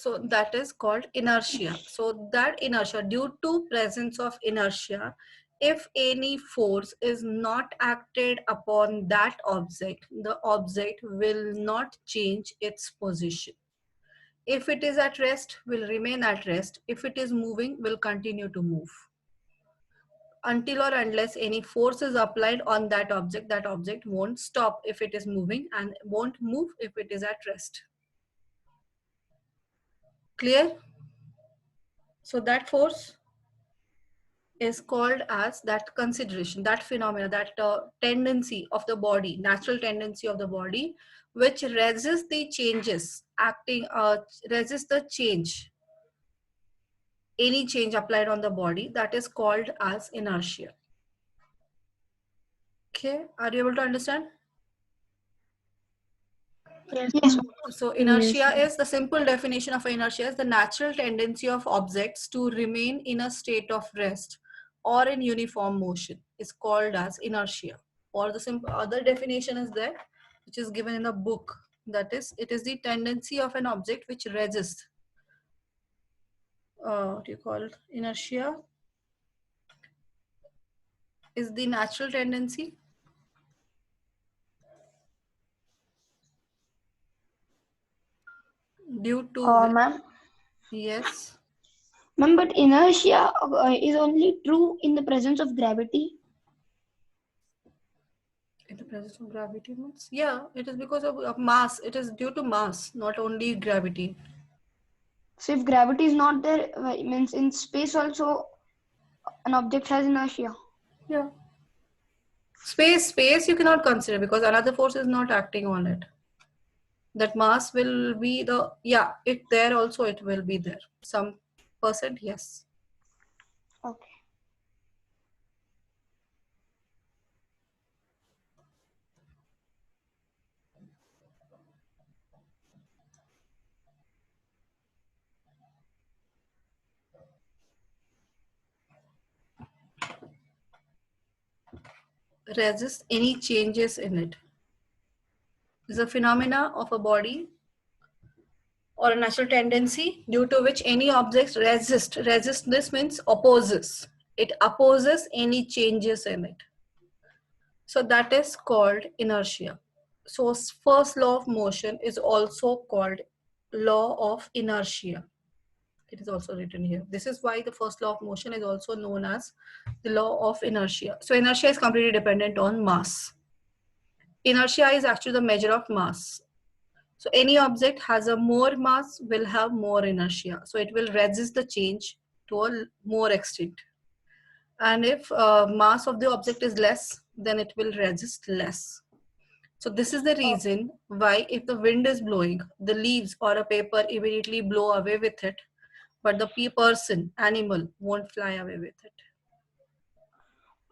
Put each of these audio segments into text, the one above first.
So that is called inertia. So that inertia, due to presence of inertia, if any force is not acted upon that object, the object will not change its position. If it is at rest, will remain at rest. If it is moving, will continue to move. Until or unless any force is applied on that object won't stop if it is moving and won't move if it is at rest. Clear? So that force is called as that consideration, that phenomena, that tendency of the body, natural tendency of the body, which resists the changes, resists the change, any change applied on the body, that is called as inertia. Okay, are you able to understand? Yes. So Yes, inertia ma'am. is, the simple definition of inertia is the natural tendency of objects to remain in a state of rest or in uniform motion is called as inertia. Or the simple other definition is there, which is given in the book. That is, it is the tendency of an object which resists. What do you call it? Inertia is the natural tendency due to Ma'am. yes. Ma'am, but inertia is only true in the presence of gravity. In the presence of gravity means, yeah, it is because of mass. It is due to mass, not only gravity. So if gravity is not there, means in space also an object has inertia. Yeah. Space you cannot consider because another force is not acting on it. That mass will be the, yeah, it there also it will be there. Some percent, yes. Okay. Resist any changes in it. Is a phenomena of a body or a natural tendency due to which any objects resist. Resist, this means opposes. It opposes any changes in it. So that is called inertia. So first law of motion is also called law of inertia. It is also written here. This is why the first law of motion is also known as the law of inertia. So inertia is completely dependent on mass. Inertia is actually the measure of mass. So any object has a more mass will have more inertia. So it will resist the change to a more extent. And if mass of the object is less, then it will resist less. So this is the reason why if the wind is blowing, the leaves or a paper immediately blow away with it, but the person, animal won't fly away with it.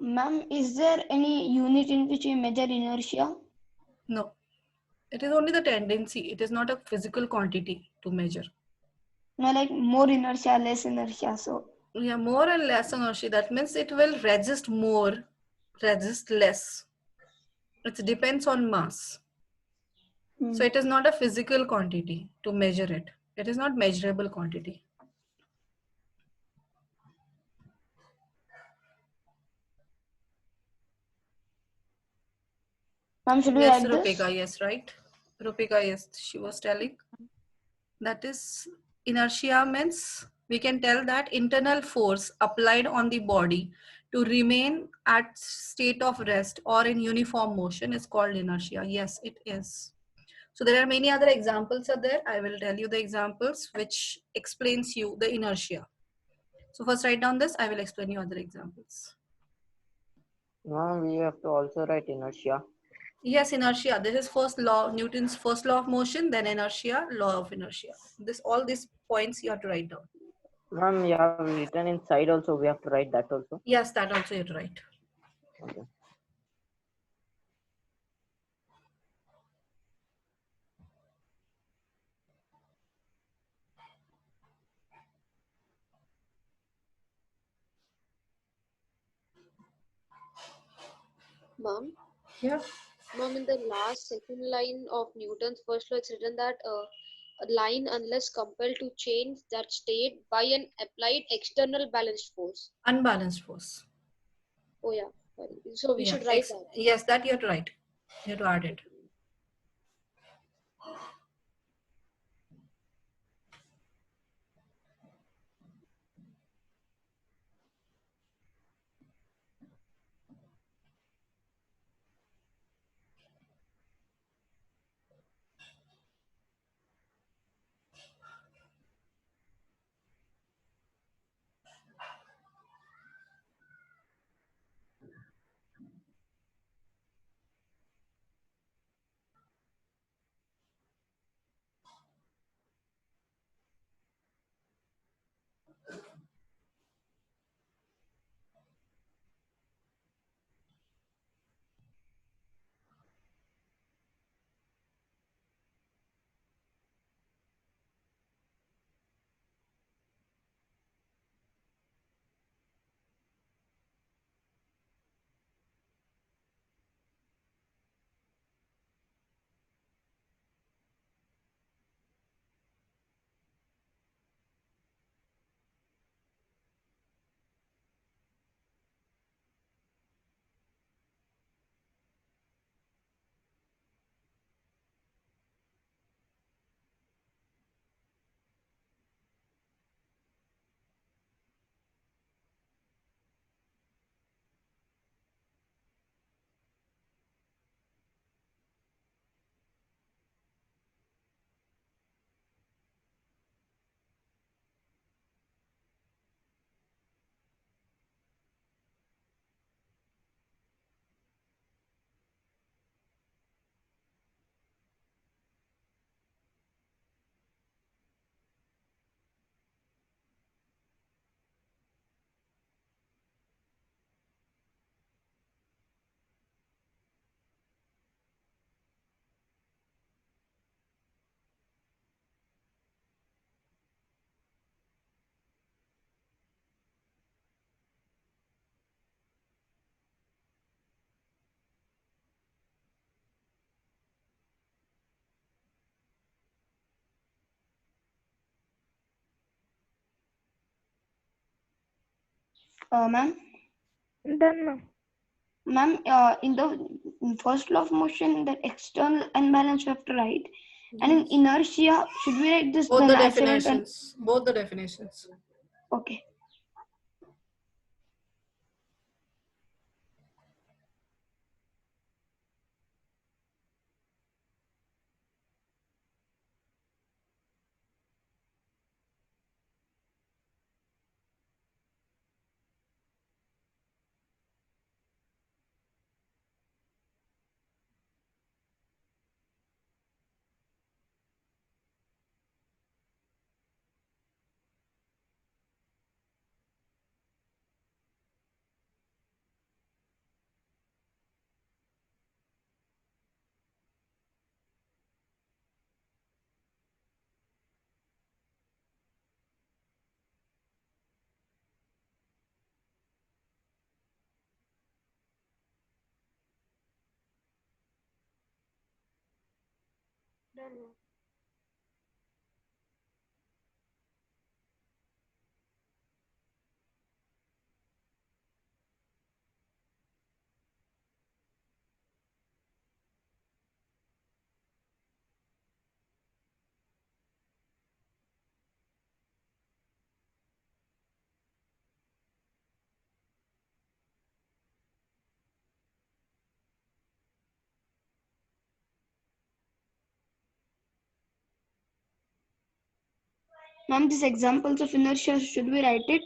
Ma'am, is there any unit in which we measure inertia? No, it is only the tendency. It is not a physical quantity to measure. No, like more inertia, less inertia. So Yeah, more and less inertia. That means it will resist more, resist less. It depends on mass. So it is not a physical quantity to measure it. It is not measurable quantity. ma'am, should we Yes, write this? Rupika, yes, right? Rupika, yes, she was telling. That is, inertia means we can tell that internal force applied on the body to remain at state of rest or in uniform motion is called inertia. Yes, it is. So there are many other examples are there. I will tell you the examples which explains you the inertia. So first write down this. I will explain you other examples. Ma'am, we have to also write inertia. Yes, inertia. This is first law, Newton's first law of motion, then inertia, law of inertia. This all these points you have to write down. Ma'am, you have written inside also. We have to write that also. Yes, that also you have to write. Okay. Mom, Yeah. Mom, in the last second line of Newton's first law, it's written that a line unless compelled to change that state by an applied external balanced force. Unbalanced force. Oh yeah, sorry. So we Yeah. should write that. Yes, that you're right. You have to add it. Ma'am, Done, ma'am. ma'am, in the first law of motion, that external unbalance we have to write, and in inertia, should we write this Both the the natural definitions. Both the definitions. Okay. Ma'am, these examples of inertia, should we write it?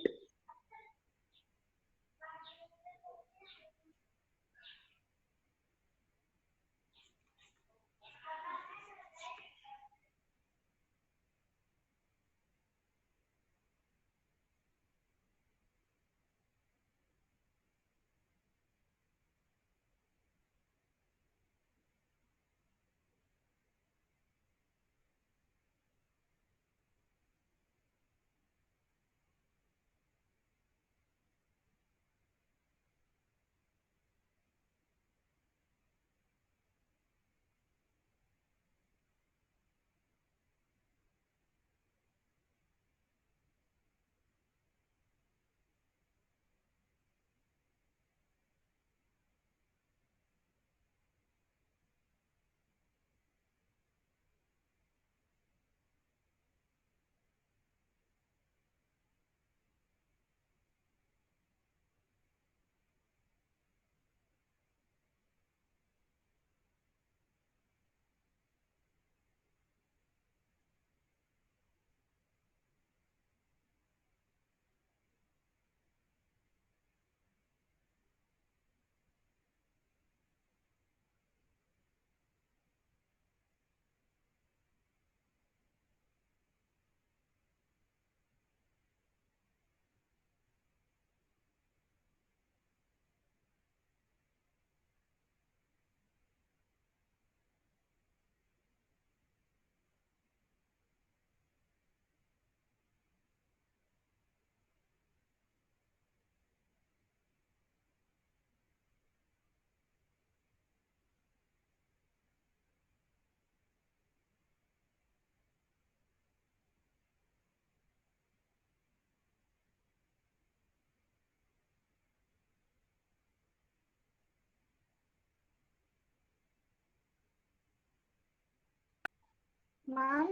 Ma'am,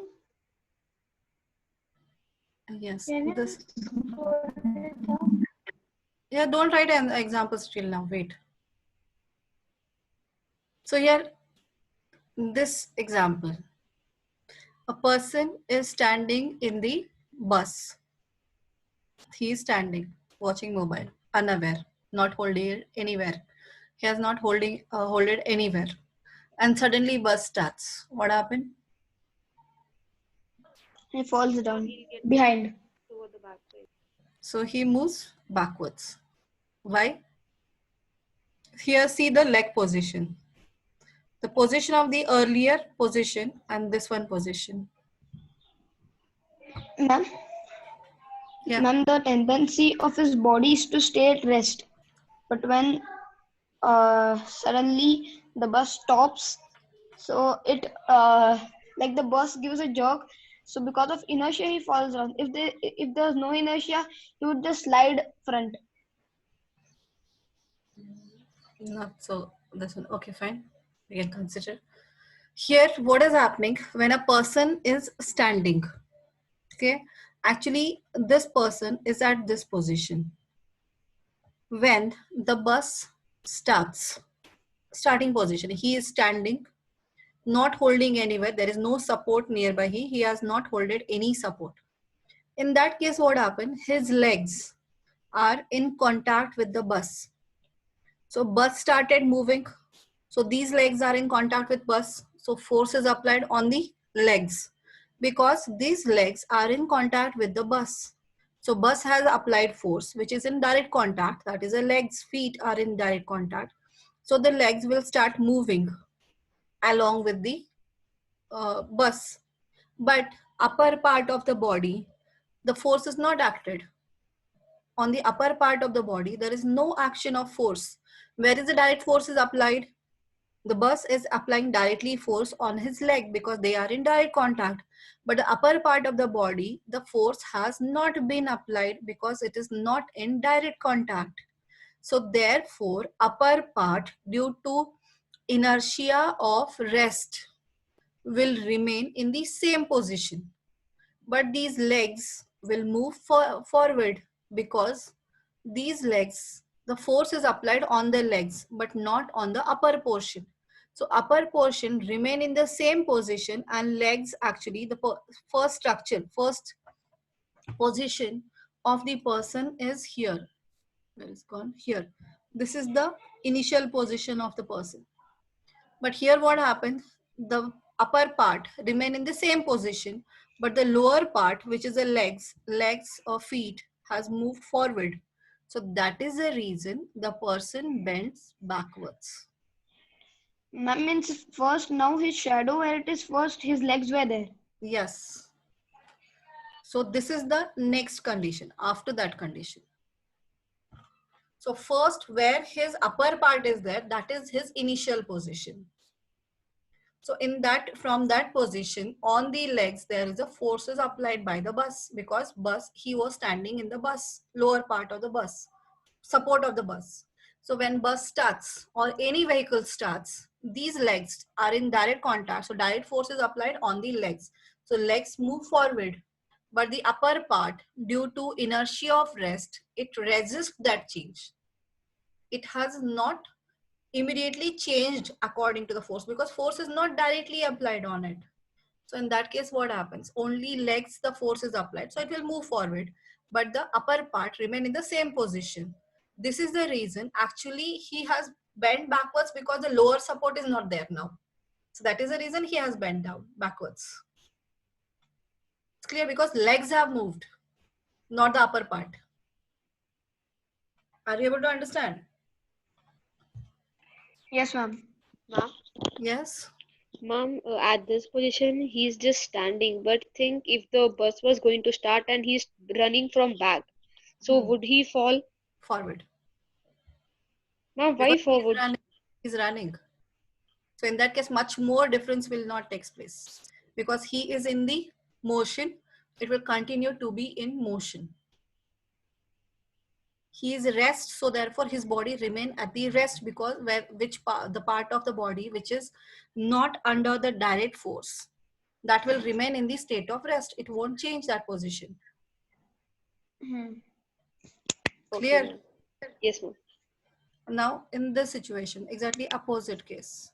Yes. can This. you Yeah, don't write an example still now. Wait. So here, this example, a person is standing in the bus. He is standing, watching mobile, unaware, not holding it anywhere. He has not hold it anywhere. And suddenly bus starts. What happened? He falls down He'll get behind. toward the back side. So he moves backwards. Why? Here see the leg position. The position of the earlier position and this one position. Ma'am, Yeah. ma'am, the tendency of his body is to stay at rest. But when suddenly the bus stops, so it like the bus gives a jerk. So because of inertia, he falls down. If there's no inertia, he would just slide front. Not so this one. Okay, fine. We can consider. Here, what is happening when a person is standing? Okay, actually, this person is at this position. When the bus starts, starting position, he is standing, not holding anywhere. There is no support nearby. He has not holded any support. In that case, what happened? His legs are in contact with the bus. So bus started moving. So these legs are in contact with bus. So force is applied on the legs because these legs are in contact with the bus. So bus has applied force which is in direct contact. That is the legs, feet are in direct contact. So the legs will start moving along with the bus. But upper part of the body, the force is not acted. On the upper part of the body, there is no action of force. Where is the direct force is applied? The bus is applying directly force on his leg because they are in direct contact. But the upper part of the body, the force has not been applied because it is not in direct contact. So therefore, upper part due to inertia of rest will remain in the same position. But these legs will move forward because these legs, the force is applied on the legs but not on the upper portion. So upper portion remain in the same position and legs actually the first structure, first position of the person is here. Where is gone? Here. This is the initial position of the person. But here what happened? The upper part remain in the same position, but the lower part, which is the legs or feet, has moved forward. So that is the reason the person bends backwards. Ma'am, means first now his shadow where it is first, his legs were there. Yes. So this is the next condition after that condition. So first where his upper part is there, that is his initial position. So in that, from that position on the legs, there is a forces applied by the bus because he was standing in the bus, lower part of the bus, support of the bus. So when bus starts or any vehicle starts, these legs are in direct contact. So direct force is applied on the legs. So legs move forward, but the upper part due to inertia of rest, it resists that change. It has not immediately changed according to the force because force is not directly applied on it. So in that case, what happens? Only legs, the force is applied. So it will move forward, but the upper part remain in the same position. This is the reason actually he has bent backwards because the lower support is not there now. So that is the reason he has bent down backwards. It's clear because legs have moved, not the upper part. Are you able to understand? Yes, ma'am. Ma'am, Yes. ma'am, at this position, he's just standing. But think if the bus was going to start and he's running from back, so would he fall? Forward. Ma'am, Because why forward? he's running. So in that case, much more difference will not take place because he is in the motion. It will continue to be in motion. He is rest, so therefore his body remain at the rest because the part of the body which is not under the direct force, that will remain in the state of rest. It won't change that position. Hmm. Okay, Clear? ma'am. Yes, ma'am. Now in this situation, exactly opposite case.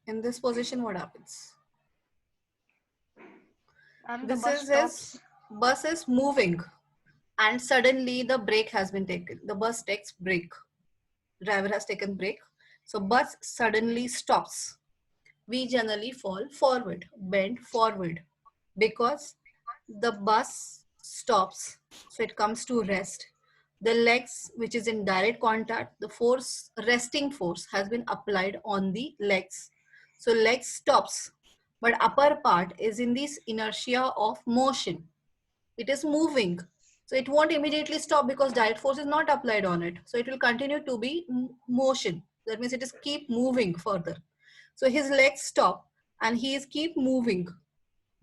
In this position, what happens? And the This bus is stops. his bus is moving and suddenly the brake has been taken. The bus takes brake. Driver has taken brake. So bus suddenly stops. We generally fall forward, bend forward because the bus stops. So it comes to rest. The legs, which is in direct contact, the force, resting force has been applied on the legs. So legs stops, but upper part is in this inertia of motion. It is moving. So it won't immediately stop because direct force is not applied on it. So it will continue to be motion. That means it is keep moving further. So his legs stop and he is keep moving.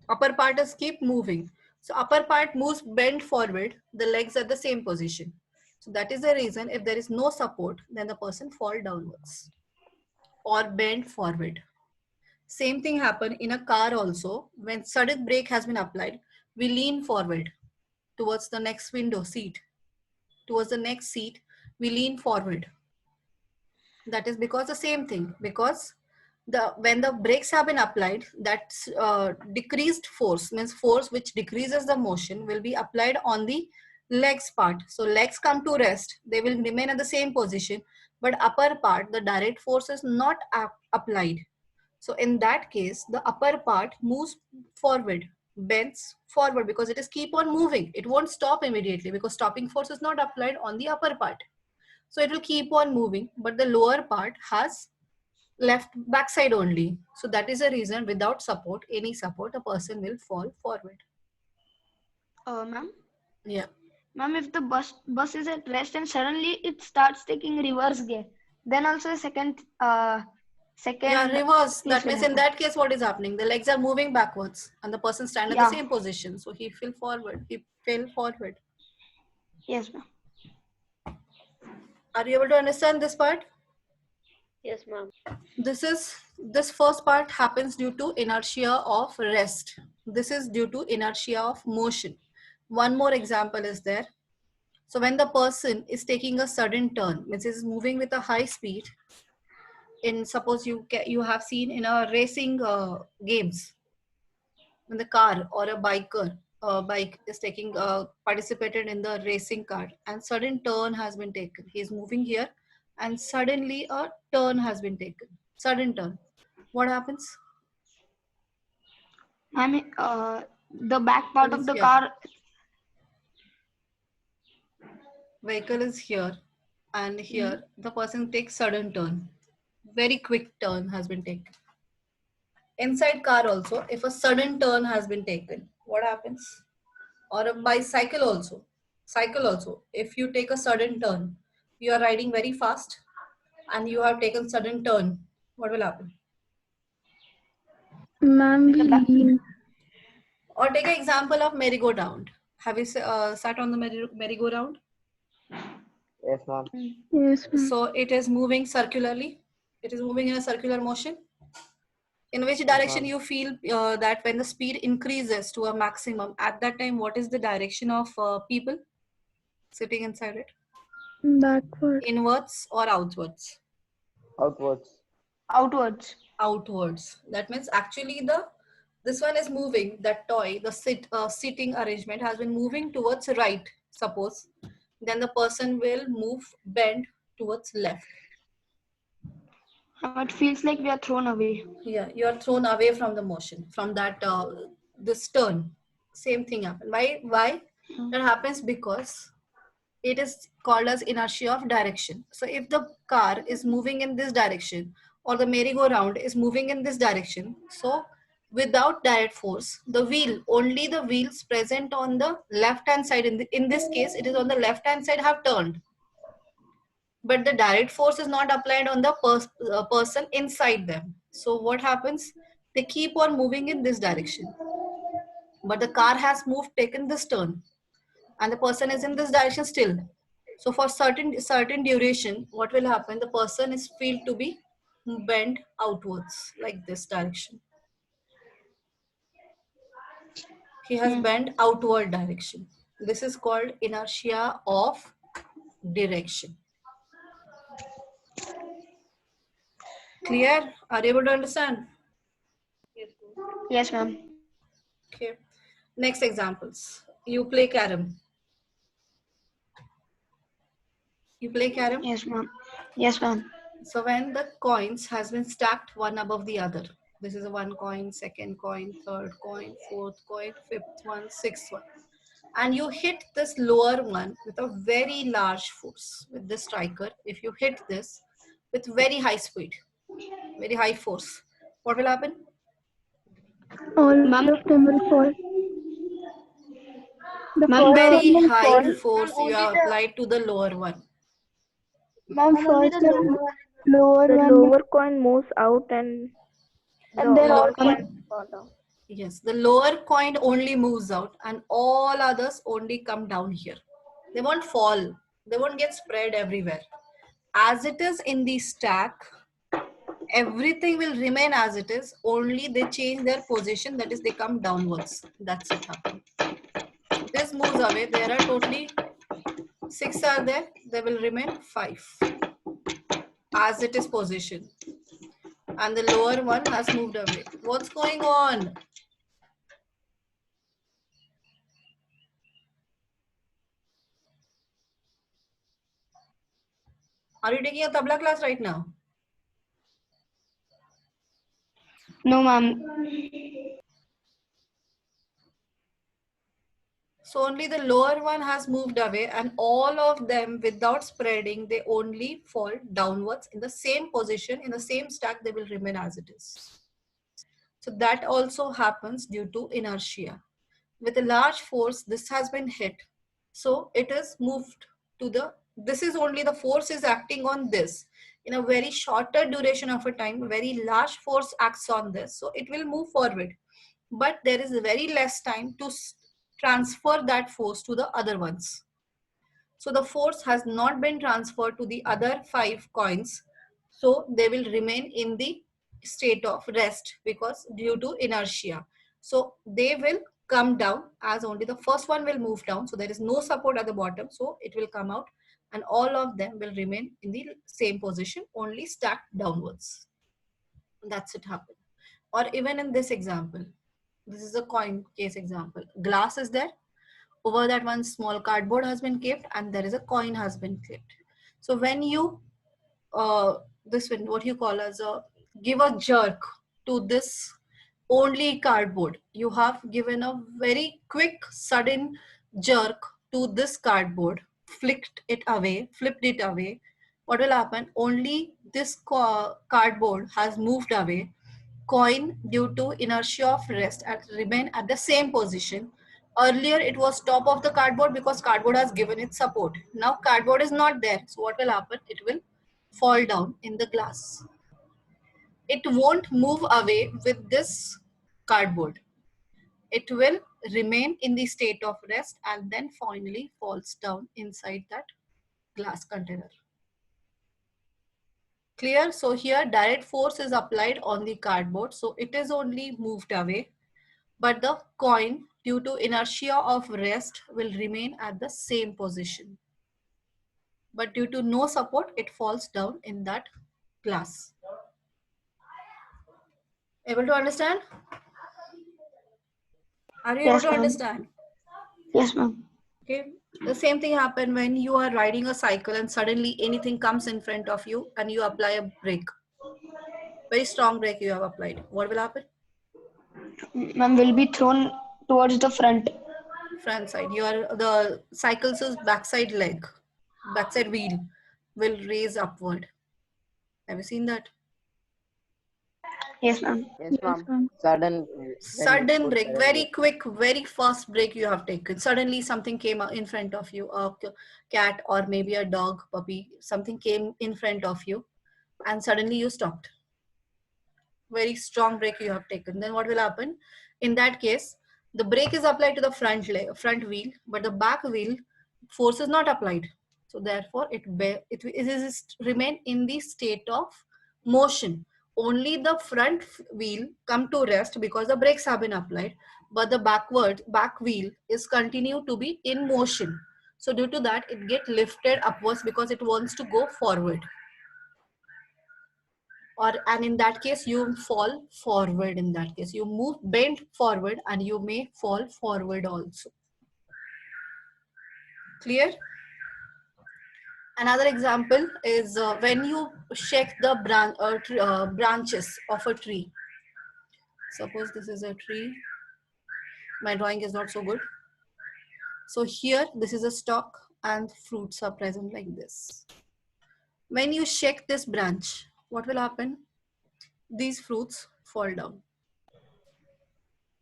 Upper part is keep moving. So upper part moves bend forward, the legs at the same position. So that is the reason if there is no support, then the person fall downwards or bend forward. Same thing happen in a car also. When sudden brake has been applied, we lean forward towards the next window seat. Towards the next seat, we lean forward. That is because the same thing, because when the brakes have been applied, that decreased force, means force which decreases the motion, will be applied on the legs part. So legs come to rest, they will remain at the same position, but upper part, the direct force is not applied. So in that case, the upper part moves forward, bends forward because it is keep on moving. It won't stop immediately because stopping force is not applied on the upper part. So it will keep on moving, but the lower part has left backside only. So that is the reason without support, any support, a person will fall forward. Ma'am, Yeah. ma'am, if the bus is at rest and suddenly it starts taking reverse gear, then also a second Yeah, reverse. case That will means in happen. that case, what is happening? The legs are moving backwards and the person stand at the Yeah. same position. So he fell forward. He fell forward. Yes, ma'am. Are you able to understand this part? Yes, ma'am. This first part happens due to inertia of rest. This is due to inertia of motion. One more example is there. So when the person is taking a sudden turn, means is moving with a high speed, in suppose you have seen in a racing games, when the car or a bike is taking participated in the racing car and sudden turn has been taken. He is moving here and suddenly a turn has been taken. Sudden turn. What happens? Ma'am, the back part Vehicle of is the here. car. Vehicle is here and here the person takes sudden turn. Very quick turn has been taken. Inside car also, if a sudden turn has been taken, what happens? Or a bicycle also, cycle also, if you take a sudden turn, you are riding very fast and you have taken sudden turn, what will happen? Ma'am, The we back. lean. Or take an example of merry-go-round. Have you sat on the merry-go-round? Yes, ma'am. Yes, ma'am. So it is moving circularly, it is moving in a circular motion. In which direction ma'am. you feel that when the speed increases to a maximum, at that time what is the direction of people sitting inside it? Backward. Inwards or outwards? Outwards. Outwards. Outwards. That means actually this one is moving, that toy, the sitting arrangement has been moving towards right, suppose. Then the person will move, bend towards left. It feels like we are thrown away. Yeah, you are thrown away from the motion, from that this turn. Same thing happen. Why? That happens because it is called as inertia of direction. So if the car is moving in this direction or the merry-go-round is moving in this direction, so without direct force, only the wheels present on the left hand side, in this case it is on the left hand side, have turned, but the direct force is not applied on the person inside them. So what happens? They keep on moving in this direction, but the car has moved, taken this turn, and the person is in this direction still. So for certain duration, what will happen? The person is feel to be bent outwards like this direction. He has bent outward direction. This is called inertia of direction. Clear? Are you able to understand? Yes, ma'am. Yes, ma'am. Okay. Next examples. You play carom. You play carom. Yes, ma'am. Yes, ma'am. So when the coins has been stacked one above the other, this is a one coin, second coin, third coin, fourth coin, fifth one, sixth one, and you hit this lower one with a very large force with the striker. If you hit this with very high speed, very high force, what will happen? All Ma'am, of them will fall. The Ma'am, first the one Very will high fall. force you only have the applied to the lower one. Ma'am, only first the the lower. lower The one will, lower coin moves out and the and they're all upper Lower, coin fall down. yes, the lower coin only moves out and all others only come down here. They won't fall. They won't get spread everywhere. As it is in the stack, everything will remain as it is. Only they change their position. That is, they come downwards. That's it happen. This moves away. There are totally 6 are there. There will remain 5 as it is position. And the lower one has moved away. What's going on? Are you taking a tabla class right now? No, ma'am. So only the lower one has moved away and all of them without spreading, they only fall downwards in the same position, in the same stack, they will remain as it is. So that also happens due to inertia. With a large force, this has been hit. So it is moved to the, this is only the force is acting on this. In a very shorter duration of a time, a very large force acts on this. So it will move forward. But there is very less time to transfer that force to the other ones. So the force has not been transferred to the other 5 coins. So they will remain in the state of rest because due to inertia. So they will come down as only the first one will move down. So there is no support at the bottom. So it will come out and all of them will remain in the same position, only stacked downwards. That's it happen. Or even in this example, this is a coin case example. Glass is there. Over that one small cardboard has been kept and there is a coin has been kept. So when you, this one, what you call as a, give a jerk to this only cardboard, you have given a very quick sudden jerk to this cardboard, flipped it away, what will happen? Only this cardboard has moved away. Coin due to inertia of rest and remain at the same position. Earlier it was top of the cardboard because cardboard has given it support. Now cardboard is not there. So what will happen? It will fall down in the glass. It won't move away with this cardboard. It will remain in the state of rest and then finally falls down inside that glass container. Clear? So here direct force is applied on the cardboard. So it is only moved away, but the coin due to inertia of rest will remain at the same position. But due to no support, it falls down in that glass. Able to understand? Are you able Yes, to ma'am. understand? Yes, ma'am. Okay. The same thing happen when you are riding a cycle and suddenly anything comes in front of you and you apply a brake. Very strong brake you have applied. What will happen? Ma'am will be thrown towards the front. Front side. The cycle's backside leg, backside wheel will raise upward. Have you seen that? Yes, ma'am. Yes, Yes, ma'am. ma'am. Sudden. Sudden break, very quick, very fast break you have taken. Suddenly something came in front of you, a cat or maybe a dog, puppy, something came in front of you and suddenly you stopped. Very strong brake you have taken. Then what will happen? In that case, the brake is applied to the front wheel, but the back wheel force is not applied. So therefore, it is remain in the state of motion. Only the front wheel come to rest because the brakes have been applied, but the back wheel is continue to be in motion. So due to that, it get lifted upwards because it wants to go forward. And in that case, you fall forward. In that case, you bend forward, and you may fall forward also. Clear? Another example is when you shake the branches of a tree. Suppose this is a tree. My drawing is not so good. So here, this is a stalk and fruits are present like this. When you shake this branch, what will happen? These fruits fall down.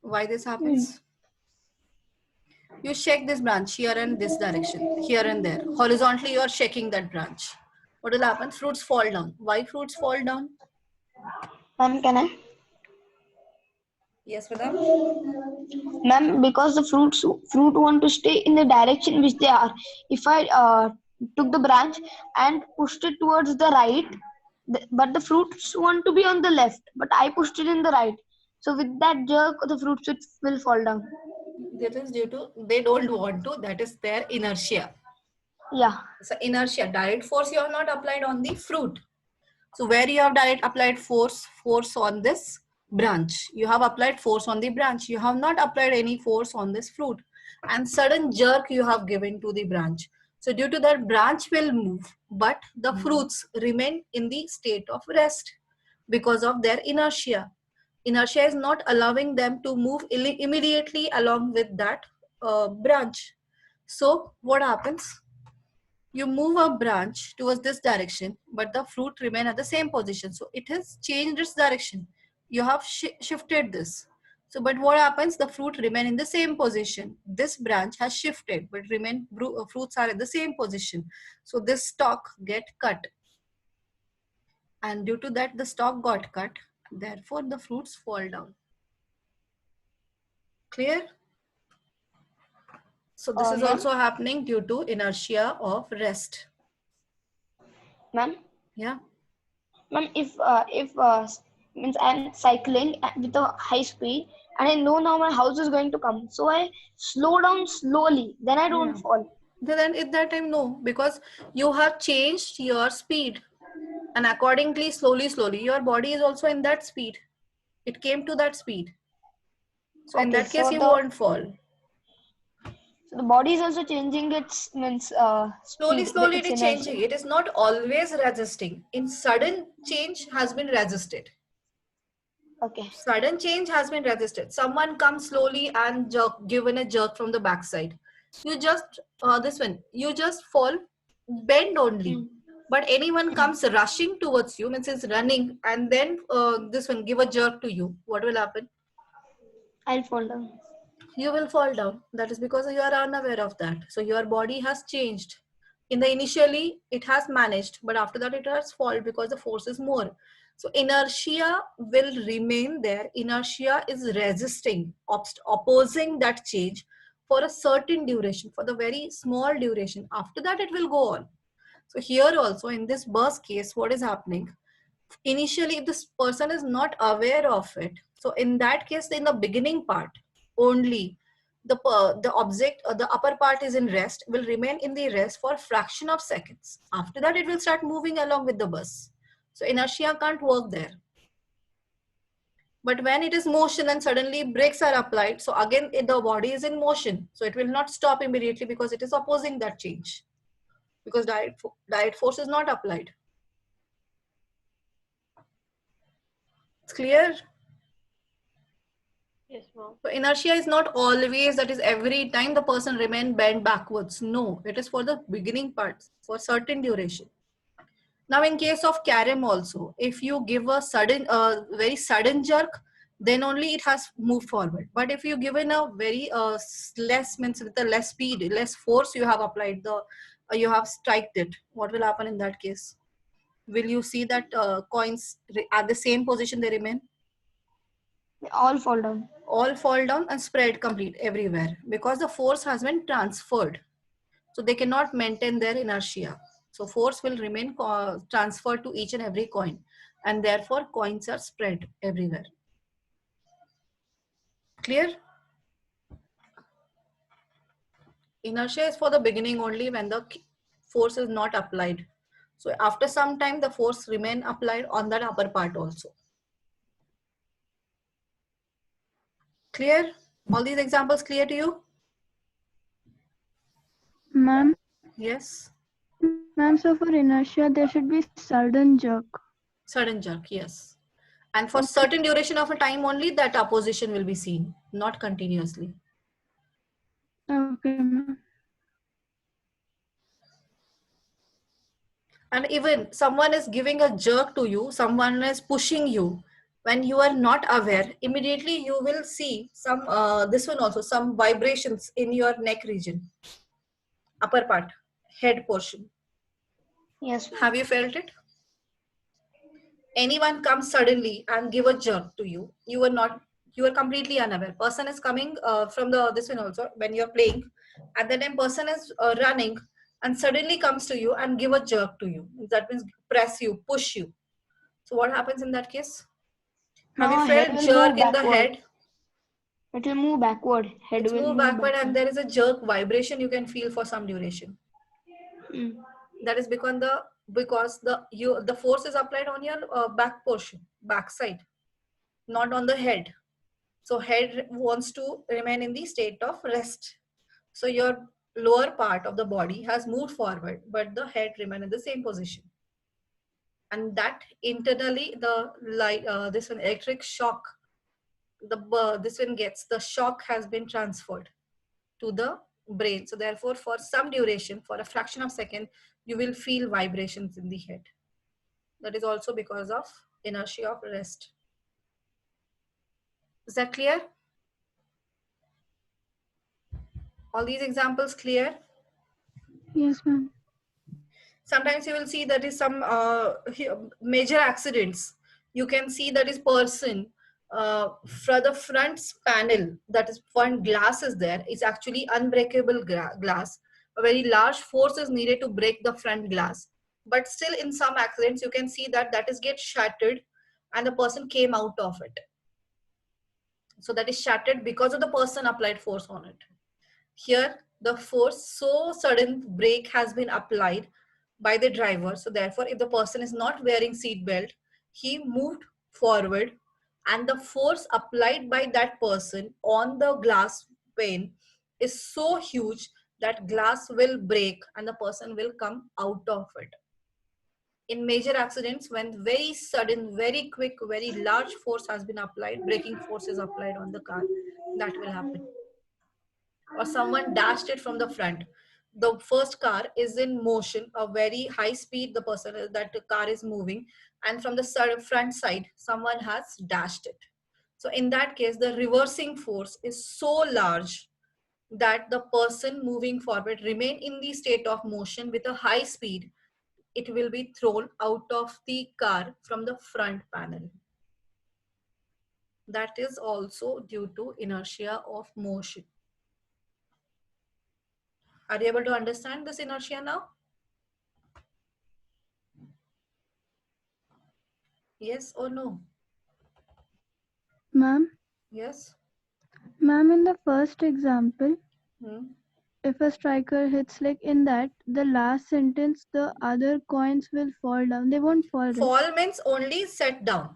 Why this happens? You shake this branch here and this direction, here and there. Horizontally, you are shaking that branch. What will happen? Fruits fall down. Why fruits fall down? Ma'am, can I? Yes, madam. Ma'am, because the fruit want to stay in the direction which they are. If I took the branch and pushed it towards the right, but the fruits want to be on the left, but I pushed it in the right. So with that jerk, the fruits will fall down. That is due to they don't want to. That is their inertia. Yeah. So inertia, direct force you have not applied on the fruit. So where you have direct applied force on this branch. You have applied force on the branch. You have not applied any force on this fruit. And sudden jerk you have given to the branch. So due to that, branch will move, but the fruits remain in the state of rest because of their inertia. Inertia is not allowing them to move immediately along with that branch. So what happens? You move a branch towards this direction, but the fruit remain at the same position. So it has changed its direction. You have shifted this. So, but what happens? The fruit remain in the same position. This branch has shifted, but fruits are in the same position. So this stalk get cut. And due to that, the stalk got cut. Therefore, the fruits fall down. Clear? So this is also happening due to inertia of rest. Ma'am? Yeah. Ma'am, if means I'm cycling with a high speed and I know now my house is going to come, so I slow down slowly, then I don't fall. Then at that time, no, because you have changed your speed, and accordingly, slowly, your body is also in that speed. It came to that speed. So in that case, you won't fall. So the body is also changing its Slowly, speed, it is changing. It is not always resisting. In sudden change has been resisted. Okay. Sudden change has been resisted. Someone comes slowly and given a jerk from the backside. You just you just fall, bend only. But anyone comes rushing towards you, means it's running, and then give a jerk to you. What will happen? I'll fall down. You will fall down. That is because you are unaware of that. So your body has changed. In the initially, it has managed, but after that it has fallen because the force is more. So inertia will remain there. Inertia is resisting, opposing that change for a certain duration, for the very small duration. After that, it will go on. So here also in this bus case, what is happening? Initially, if this person is not aware of it, so in that case, in the beginning part, only the object or the upper part is in rest, will remain in the rest for a fraction of seconds. After that, it will start moving along with the bus. So inertia can't work there. But when it is motion and suddenly brakes are applied, so again the body is in motion. So it will not stop immediately because it is opposing that change. Because direct force is not applied. It's clear? Yes, ma'am. So inertia is not always, that is every time the person remain bent backwards. No, it is for the beginning parts, for certain duration. Now in case of carom also, if you give a very sudden jerk, then only it has moved forward. But if you given a very less, means with a less speed, less force you have applied, you have striked it, what will happen in that case? Will you see that coins at the same position they remain? They all fall down. All fall down and spread complete everywhere because the force has been transferred. So they cannot maintain their inertia. So force will remain transferred to each and every coin, and therefore coins are spread everywhere. Clear? Inertia is for the beginning only when the force is not applied. So after some time, the force remain applied on that upper part also. Clear? All these examples clear to you? Ma'am, Yes. ma'am, so for inertia, there should be sudden jerk. Sudden jerk, yes. And for Okay. certain duration of a time only, that opposition will be seen, not continuously. Okay, ma'am. And even someone is giving a jerk to you, someone is pushing you. When you are not aware, immediately you will see some, this one also, some vibrations in your neck region, upper part, head portion. Yes, ma'am. Have you felt it? Anyone comes suddenly and give a jerk to you, you are not, you are completely unaware. Person is coming from the this one also when you're playing, and then person is running and suddenly comes to you and give a jerk to you. That means press you, push you. So what happens in that case? Have you Now head felt will move jerk in the backward. head? It will move backward. Head It's will move move backward and backward. there is a jerk vibration you can feel for some duration. Mm. That is because the force is applied on your back portion, back side, not on the head. So head wants to remain in the state of rest. So your lower part of the body has moved forward, but the head remain in the same position. And that internally the light, this one electric shock, this one gets the shock has been transferred to the brain. So therefore, for some duration, for a fraction of a second, you will feel vibrations in the head. That is also because of inertia of rest. Is that clear? All these examples clear? Yes, ma'am. Sometimes you will see that is some major accidents. You can see that is person for the front panel, that is front glass is there, is actually unbreakable glass. A very large force is needed to break the front glass, but still in some accidents you can see that that is get shattered and the person came out of it. So that is shattered because of the person applied force on it. Here, the force, so sudden brake has been applied by the driver. So therefore, if the person is not wearing seat belt, he moved forward and the force applied by that person on the glass pane is so huge that glass will break and the person will come out of it. In major accidents, when very sudden, very quick, very large force has been applied, braking force is applied on the car, that will happen. Or someone dashed it from the front. The first car is in motion, a very high speed, the person that the car is moving, and from the front side, someone has dashed it. So in that case, the reversing force is so large that the person moving forward remain in the state of motion with a high speed. It will be thrown out of the car from the front panel. That is also due to inertia of motion. Are you able to understand this inertia now? Yes or no? Ma'am, Yes. ma'am, in the first example, Hmm. if a striker hits like in that, the last sentence, the other coins will fall down. They won't fall, right? Fall means only set down.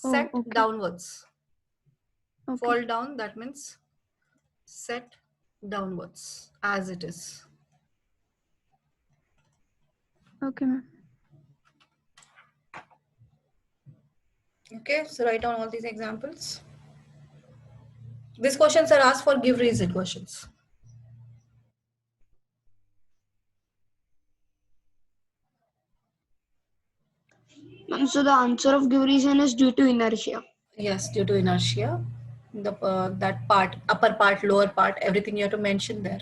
Oh, Set okay. downwards. Okay. Fall down, that means set downwards as it is. Okay, ma'am. Okay, so write down all these examples. These questions are asked for give reason questions. Ma'am, so the answer of give reason is due to inertia. Yes, due to inertia. The that part, upper part, lower part, everything you have to mention there.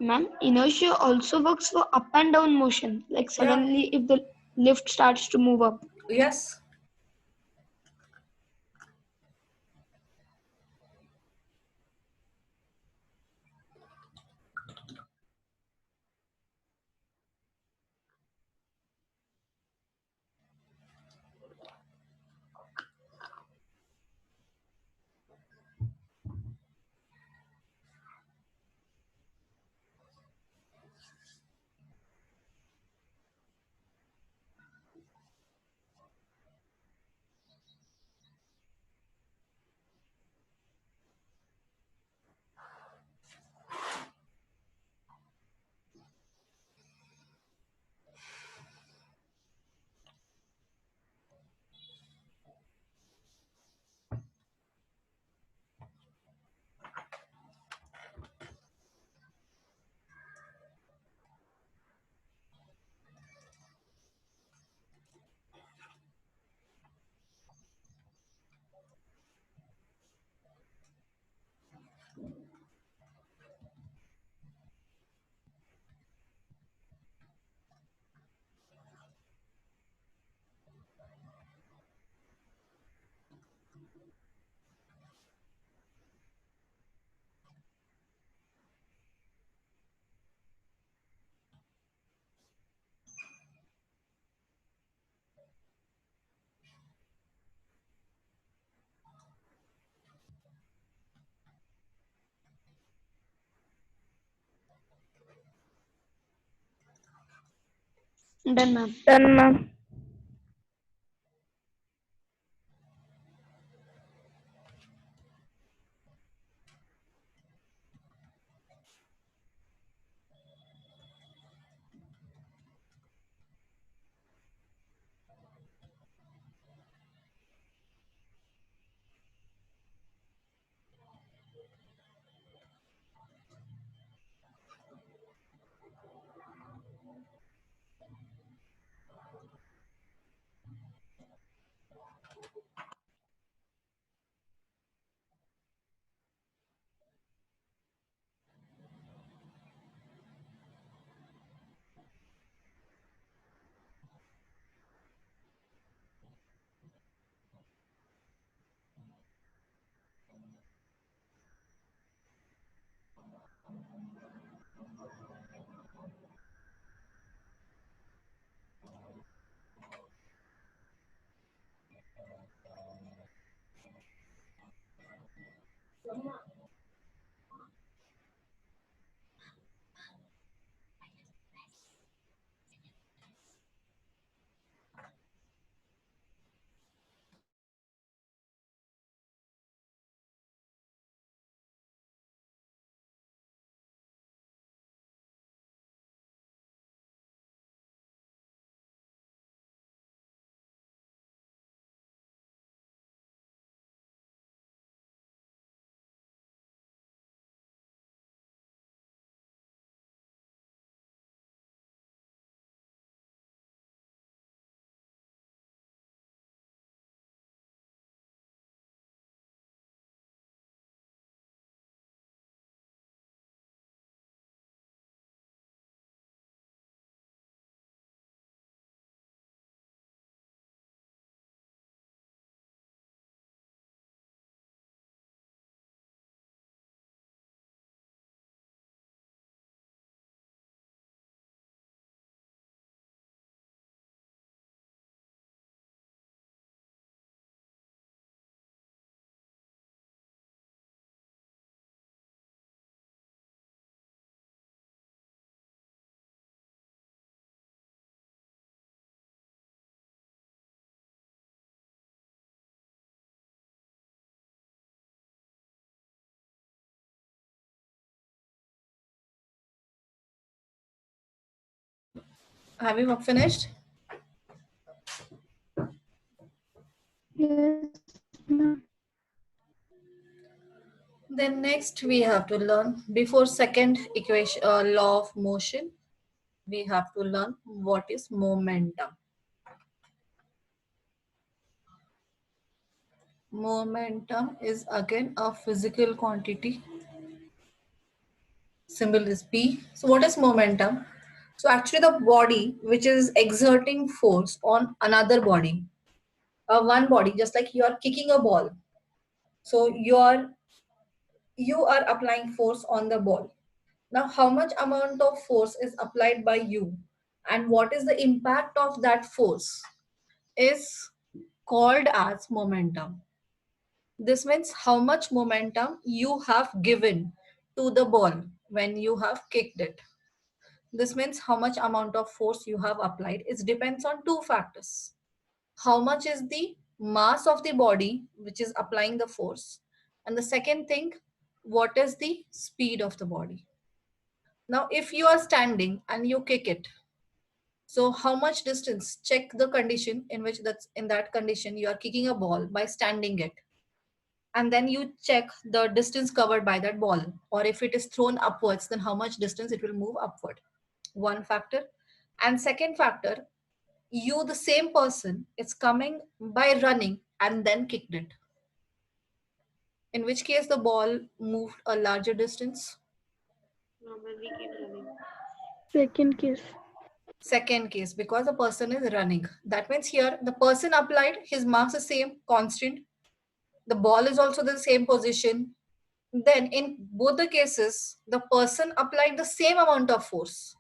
Ma'am, inertia also works for up and down motion. Like suddenly, if the lift starts to move up. Yes. Done, ma'am. Done, ma'am. Have you finished? Yes, ma'am. Then next we have to learn before second equation law of motion. We have to learn what is momentum. Momentum is again a physical quantity symbol is P. So what is momentum? So actually the body which is exerting force on another body, one body, just like you are kicking a ball. So you are applying force on the ball. Now, how much amount of force is applied by you and what is the impact of that force is called as momentum. This means how much momentum you have given to the ball when you have kicked it. This means how much amount of force you have applied. It depends on two factors. How much is the mass of the body which is applying the force? And the second thing, what is the speed of the body? Now, if you are standing and you kick it, so how much distance? Check the condition in which in that condition you are kicking a ball by standing it. And then you check the distance covered by that ball. Or if it is thrown upwards, then how much distance it will move upward. One factor. And second factor, you, the same person, is coming by running and then kicked it. In which case the ball moved a larger distance. Normally keep running. Second case. Second case, because the person is running. That means here the person applied, his mass is same, constant. The ball is also the same position. Then in both the cases, the person applied the same amount of force.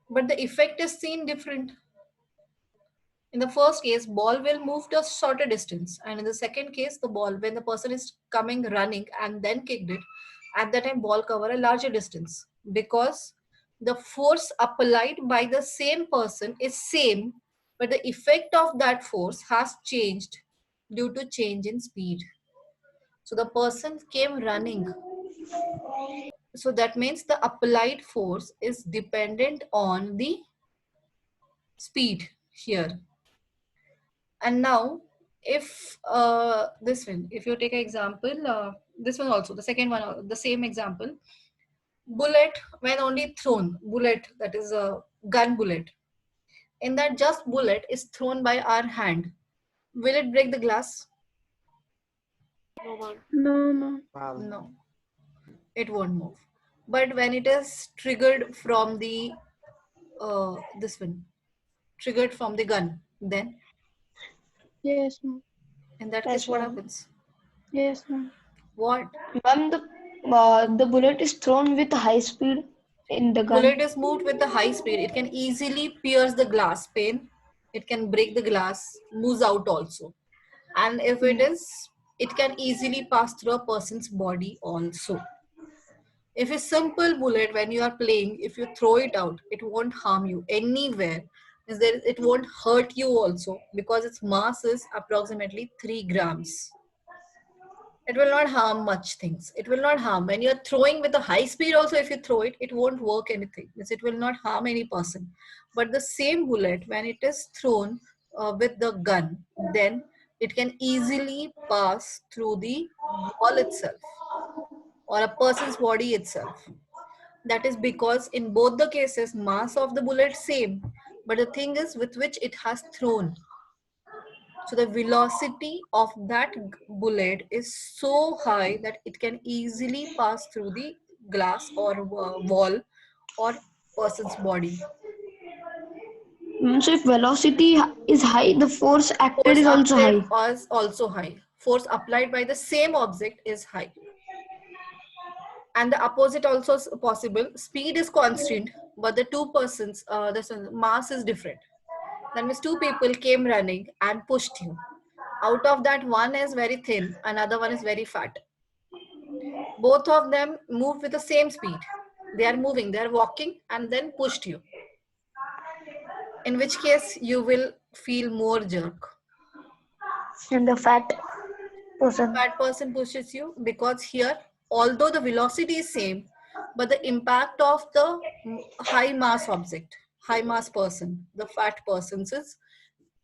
But the effect is seen different. In the first case, ball will move to a shorter distance. And in the second case, the ball, when the person is coming running and then kicked it, at that time ball cover a larger distance. Because the force applied by the same person is same, but the effect of that force has changed due to change in speed. So the person came running. So that means the applied force is dependent on the speed here. And now, if this one, if you take an example, this one also, the second one, the same example, bullet when only thrown, bullet, that is a gun bullet. In that just bullet is thrown by our hand. Will it break the glass? No one. No. No, it won't move. But when it is triggered from the, this one, triggered from the gun, then Yes, ma'am. in that Yes, case, what ma'am. happens? Yes, ma'am. What? Ma'am, the bullet is thrown with high speed in the gun. Bullet is moved with the high speed. It can easily pierce the glass pane. It can break the glass, moves out also. And if it is, it can easily pass through a person's body also. If a simple bullet, when you are playing, if you throw it out, it won't harm you anywhere. It won't hurt you also because its mass is approximately 3 grams. It will not harm much things. It will not harm. When you're throwing with a high speed also, if you throw it, it won't work anything. It will not harm any person. But the same bullet, when it is thrown with the gun, then it can easily pass through the wall itself or a person's body itself. That is because in both the cases, mass of the bullet same, but the thing is with which it has thrown. So the velocity of that bullet is so high that it can easily pass through the glass or wall or person's body. So if velocity is high, the force acted Force is also acted high. is also high. Force applied by the same object is high. And the opposite also is possible. Speed is constant, but the two persons, the mass is different. That means two people came running and pushed you. Out of that, one is very thin, another one is very fat. Both of them move with the same speed. They are moving, they are walking and then pushed you. In which case you will feel more jerk. And the fat person. Fat person pushes you because here, although the velocity is same, but the impact of the high mass object, high mass person, the fat person's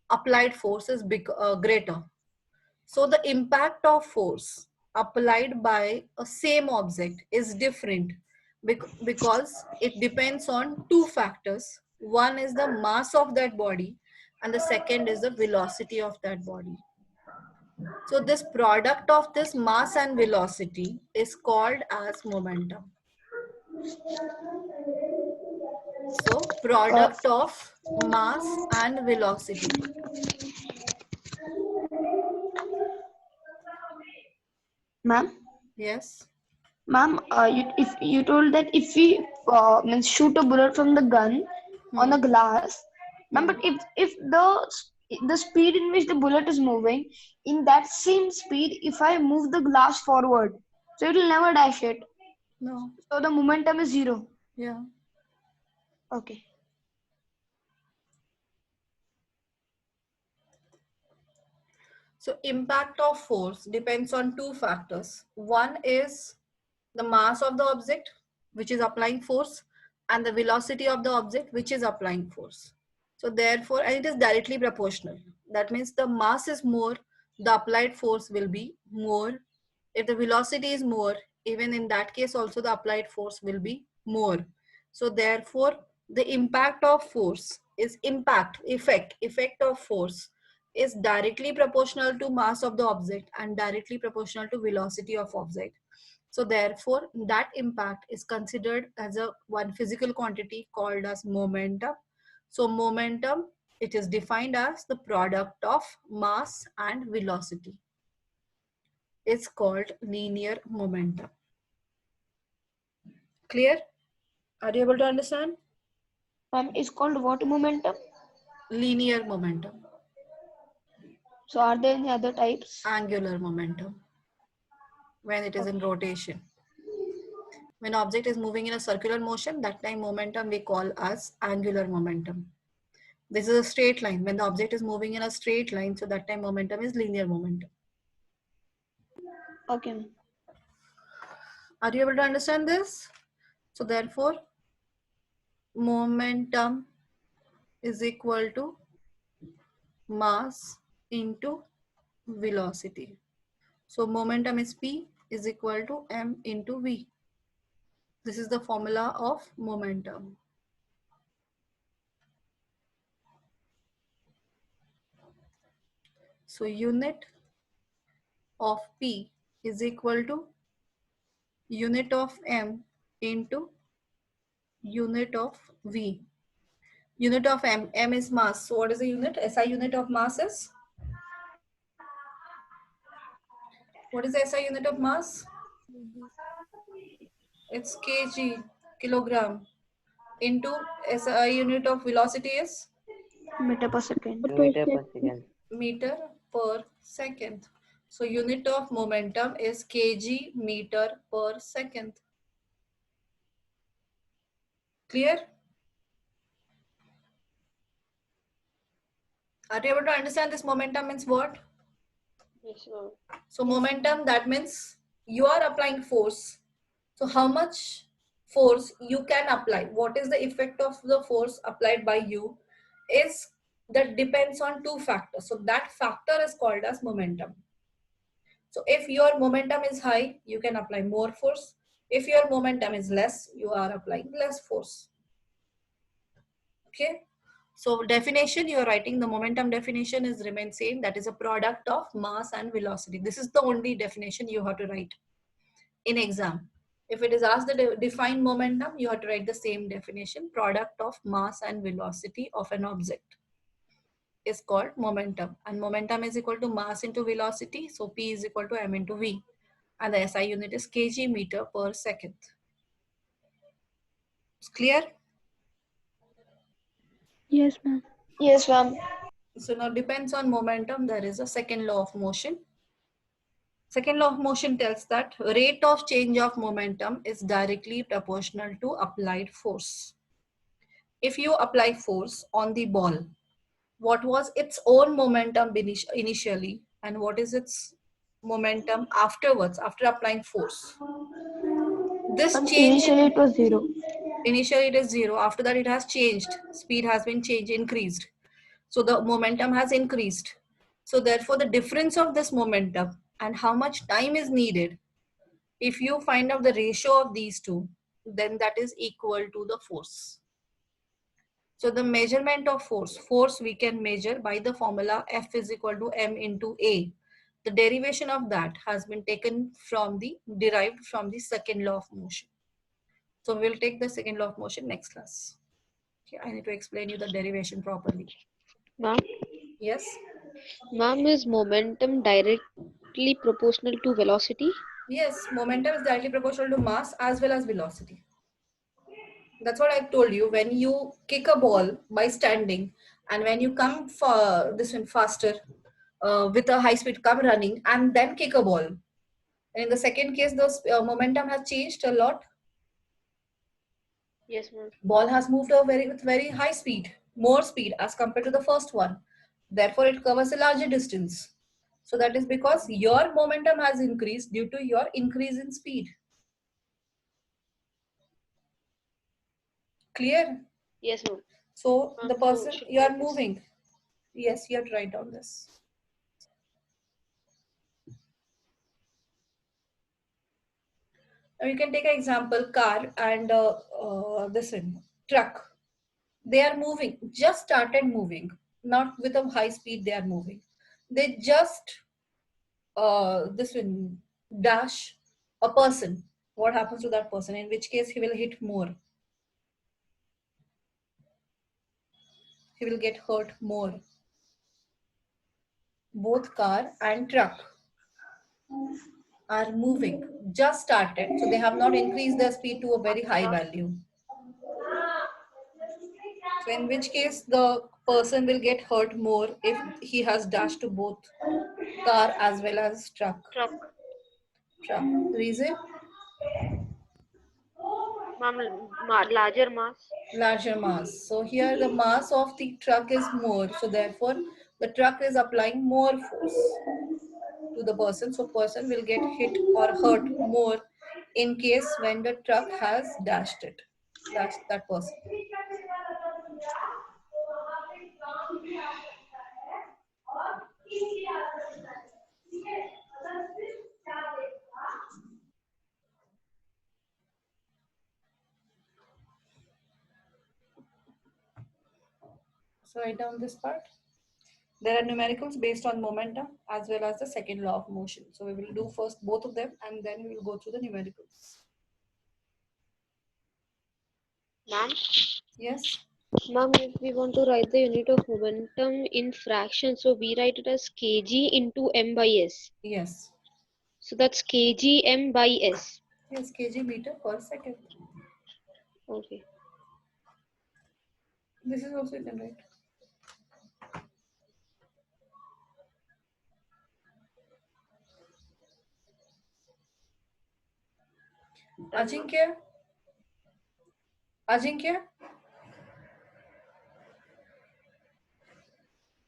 applied force is greater. So the impact of force applied by a same object is different because it depends on two factors. One is the mass of that body and the second is the velocity of that body. So this product of this mass and velocity is called as momentum. So product of mass and velocity. Ma'am, Yes. ma'am, if you told that if we means shoot a bullet from the gun on the glass, ma'am, but if the speed in which the bullet is moving, in that same speed, if I move the glass forward, so it will never dash it. No. So the momentum is zero. Yeah. Okay. So impact of force depends on two factors. One is the mass of the object, which is applying force, and the velocity of the object, which is applying force. So therefore, and it is directly proportional. That means the mass is more, the applied force will be more. If the velocity is more, even in that case also the applied force will be more. So therefore, the impact of force is effect of force is directly proportional to mass of the object and directly proportional to velocity of object. So therefore, that impact is considered as a one physical quantity called as momentum. So momentum, it is defined as the product of mass and velocity. It's called linear momentum. Clear? Are you able to understand? Ma'am, is called what momentum? Linear momentum, So are there any other types? angular momentum, when it is in rotation. When object is moving in a circular motion, that time momentum we call as angular momentum. This is a straight line. When the object is moving in a straight line, so that time momentum is linear momentum. Okay, ma'am. Are you able to understand this? So therefore, momentum is equal to mass into velocity. So momentum is P is equal to M into V. This is the formula of momentum. So unit of P is equal to unit of M into unit of V. Unit of M is mass. So what is the unit? SI unit of mass is? What is the SI unit of mass? It's kg, kilogram, into SI unit of velocity is Meter per second. Meter per second. meter per second. So unit of momentum is kg meter per second. Clear? Are you able to understand this momentum means what? Yes, ma'am. So momentum, that means you are applying force. So how much force you can apply? What is the effect of the force applied by you is that depends on two factors. So that factor is called as momentum. So if your momentum is high, you can apply more force. If your momentum is less, you are applying less force. Okay. So definition, you're writing the momentum definition is remain same. That is a product of mass and velocity. This is the only definition you have to write in exam. If it is asked to define momentum, you have to write the same definition. Product of mass and velocity of an object is called momentum. And momentum is equal to mass into velocity. So P is equal to M into V. And the SI unit is kg meter per second. It's clear? Yes, ma'am. Yes, ma'am. So now depends on momentum. There is a second law of motion. Second law of motion tells that rate of change of momentum is directly proportional to applied force. If you apply force on the ball, what was its own momentum initially and what is its momentum afterwards after applying force? This change Initially in it was zero. initially it is zero. After that it has changed. Speed has been changed, increased. So the momentum has increased. So therefore the difference of this momentum and how much time is needed, if you find out the ratio of these two, then that is equal to the force. So the measurement of force we can measure by the formula F is equal to M into A. The derivation of that has been taken from derived from the second law of motion. So we'll take the second law of motion next class. Okay, I need to explain you the derivation properly. Ma'am, Yes. ma'am, is momentum directly proportional to velocity? Yes, momentum is directly proportional to mass as well as velocity. That's what I told you. When you kick a ball by standing, and when you come for this one faster with a high speed, come running and then kick a ball. And in the second case, the momentum has changed a lot. Yes, ma'am. Ball has moved with very high speed, more speed as compared to the first one. Therefore, it covers a larger distance. So that is because your momentum has increased due to your increase in speed. Clear? Yes, ma'am. So the So person should you I are write this? moving. Yes, you have to write down this. Now you can take an example, car and this one, truck. They are moving, just started moving, not with a high speed they are moving. They just this one dash a person. What happens to that person? In which case he will hit more. He will get hurt more. Both car and truck are moving, just started, so they have not increased their speed to a very high value. So in which case the person will get hurt more if he has dashed to both car as well as truck. Truck. Truck. Reason? Ma'am, larger mass. Larger mass. So here the mass of the truck is more. So therefore the truck is applying more force to the person. So person will get hit or hurt more in case when the truck has dashed it. That's that person. So write down this part. There are numericals based on momentum as well as the second law of motion. So we will do first both of them and then we will go through the numericals. Ma'am, Yes. ma'am, if we want to write the unit of momentum in fractions, so we write it as kg into m by s. Yes. So that's kg m by s. Yes, kg meter per second. Okay. This is also you can write. Done, ma'am. Ajinkya? Ajinkya?